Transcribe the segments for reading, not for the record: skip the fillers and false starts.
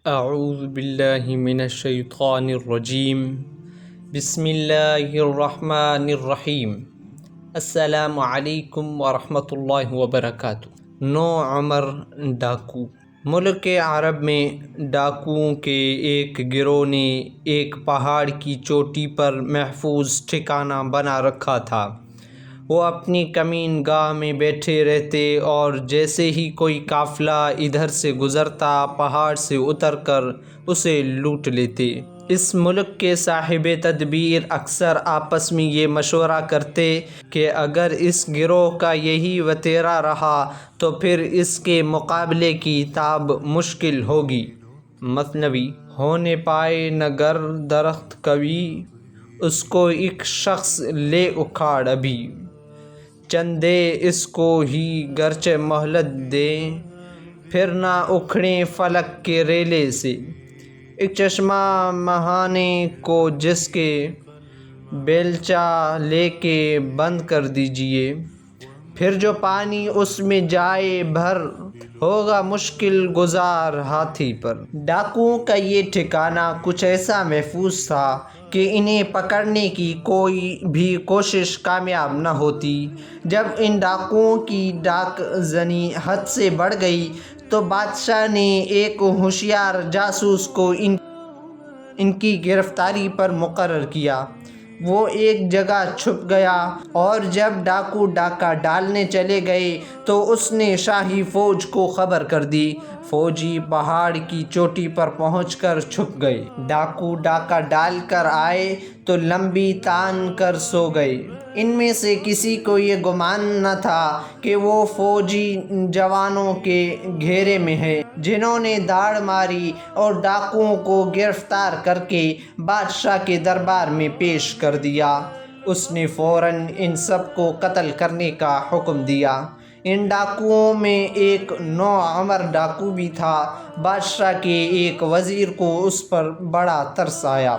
اعوذ باللہ من الشیطان الرجیم بسم اللہ الرحمن الرحیم السلام علیکم ورحمۃ اللہ وبرکاتہ۔ نوعمر ڈاکو۔ ملک عرب میں ڈاکوؤں کے ایک گروہ نے ایک پہاڑ کی چوٹی پر محفوظ ٹھکانہ بنا رکھا تھا۔ وہ اپنی کمین گاہ میں بیٹھے رہتے اور جیسے ہی کوئی قافلہ ادھر سے گزرتا پہاڑ سے اتر کر اسے لوٹ لیتے۔ اس ملک کے صاحب تدبیر اکثر آپس میں یہ مشورہ کرتے کہ اگر اس گروہ کا یہی وتیرہ رہا تو پھر اس کے مقابلے کی تاب مشکل ہوگی۔ مثنوی۔ ہونے پائے نہ گر درخت کبھی، اس کو ایک شخص لے اکھاڑ ابھی۔ چندے اس کو ہی گرچہ مہلت دیں، پھر نہ اکھڑیں فلک کے ریلے سے۔ ایک چشمہ مہانے کو جس کے بیلچہ لے کے بند کر دیجئے، پھر جو پانی اس میں جائے بھر، ہوگا مشکل گزار ہاتھی پر۔ ڈاکوؤں کا یہ ٹھکانہ کچھ ایسا محفوظ تھا کہ انہیں پکڑنے کی کوئی بھی کوشش کامیاب نہ ہوتی۔ جب ان ڈاکوؤں کی ڈاک زنی حد سے بڑھ گئی تو بادشاہ نے ایک ہوشیار جاسوس کو ان کی گرفتاری پر مقرر کیا۔ وہ ایک جگہ چھپ گیا اور جب ڈاکو ڈاکہ ڈالنے چلے گئے تو اس نے شاہی فوج کو خبر کر دی۔ فوجی پہاڑ کی چوٹی پر پہنچ کر چھپ گئے۔ ڈاکو ڈاکہ ڈال کر آئے تو لمبی تان کر سو گئے۔ ان میں سے کسی کو یہ گمان نہ تھا کہ وہ فوجی جوانوں کے گھیرے میں ہے، جنہوں نے داڑ ماری اور ڈاکوؤں کو گرفتار کر کے بادشاہ کے دربار میں پیش کر دیا۔ اس نے فوراً ان سب کو قتل کرنے کا حکم دیا۔ ان ڈاکوؤں میں ایک نوعمر ڈاکو بھی تھا۔ بادشاہ کے ایک وزیر کو اس پر بڑا ترس آیا۔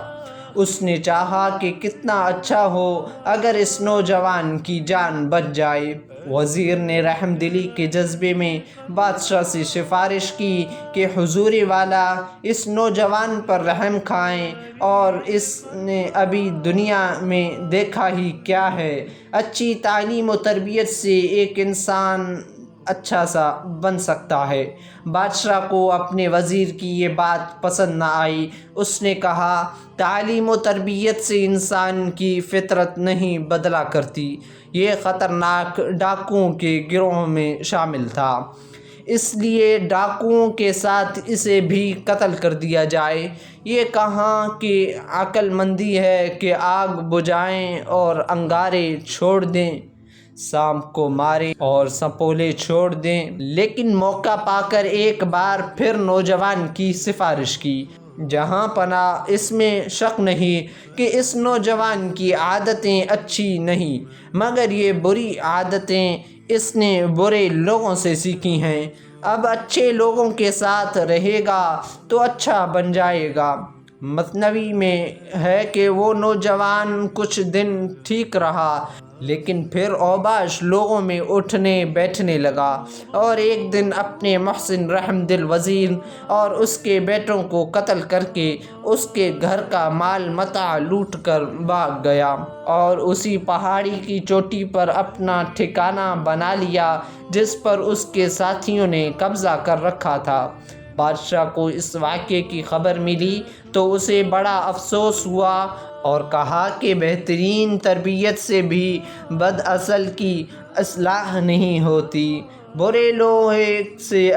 اس نے چاہا کہ کتنا اچھا ہو اگر اس نوجوان کی جان بچ جائے۔ وزیر نے رحم دلی کے جذبے میں بادشاہ سے سفارش کی کہ حضور والا اس نوجوان پر رحم کھائیں، اور اس نے ابھی دنیا میں دیکھا ہی کیا ہے۔ اچھی تعلیم و تربیت سے ایک انسان اچھا سا بن سکتا ہے۔ بادشاہ کو اپنے وزیر کی یہ بات پسند نہ آئی۔ اس نے کہا، تعلیم و تربیت سے انسان کی فطرت نہیں بدلا کرتی۔ یہ خطرناک ڈاکوؤں کے گروہ میں شامل تھا، اس لیے ڈاکوؤں کے ساتھ اسے بھی قتل کر دیا جائے۔ یہ کہاں کی عقل مندی ہے کہ آگ بجھائیں اور انگارے چھوڑ دیں، سانپ کو ماریں اور سنپولے چھوڑ دیں۔ لیکن موقع پا کر ایک بار پھر نوجوان کی سفارش کی۔ جہاں پناہ اس میں شک نہیں کہ اس نوجوان کی عادتیں اچھی نہیں، مگر یہ بری عادتیں اس نے برے لوگوں سے سیکھی ہیں۔ اب اچھے لوگوں کے ساتھ رہے گا تو اچھا بن جائے گا۔ مثنوی میں ہے کہ وہ نوجوان کچھ دن ٹھیک رہا، لیکن پھر اوباش لوگوں میں اٹھنے بیٹھنے لگا، اور ایک دن اپنے محسن رحم دل وزیر اور اس کے بیٹوں کو قتل کر کے اس کے گھر کا مال متاع لوٹ کر بھاگ گیا، اور اسی پہاڑی کی چوٹی پر اپنا ٹھکانہ بنا لیا جس پر اس کے ساتھیوں نے قبضہ کر رکھا تھا۔ بادشاہ کو اس واقعے کی خبر ملی تو اسے بڑا افسوس ہوا اور کہا کہ بہترین تربیت سے بھی بد اصل کی اصلاح نہیں ہوتی۔ برے لوہے سے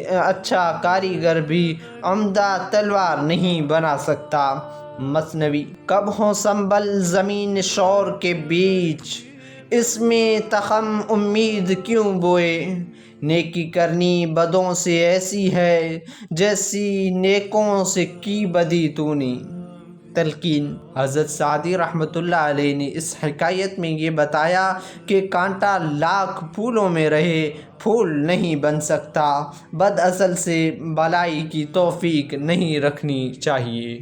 اچھا کاریگر بھی عمدہ تلوار نہیں بنا سکتا۔ مثنوی۔ کب ہوں سنبل زمین شور کے بیچ، اس میں تخم امید کیوں بوئے؟ نیکی کرنی بدوں سے ایسی ہے جیسی نیکوں سے کی بدی تو نے۔ تلقین۔ حضرت سعدی رحمۃ اللہ علیہ نے اس حکایت میں یہ بتایا کہ کانٹا لاکھ پھولوں میں رہے پھول نہیں بن سکتا۔ بد اصل سے بھلائی کی توفیق نہیں رکھنی چاہیے۔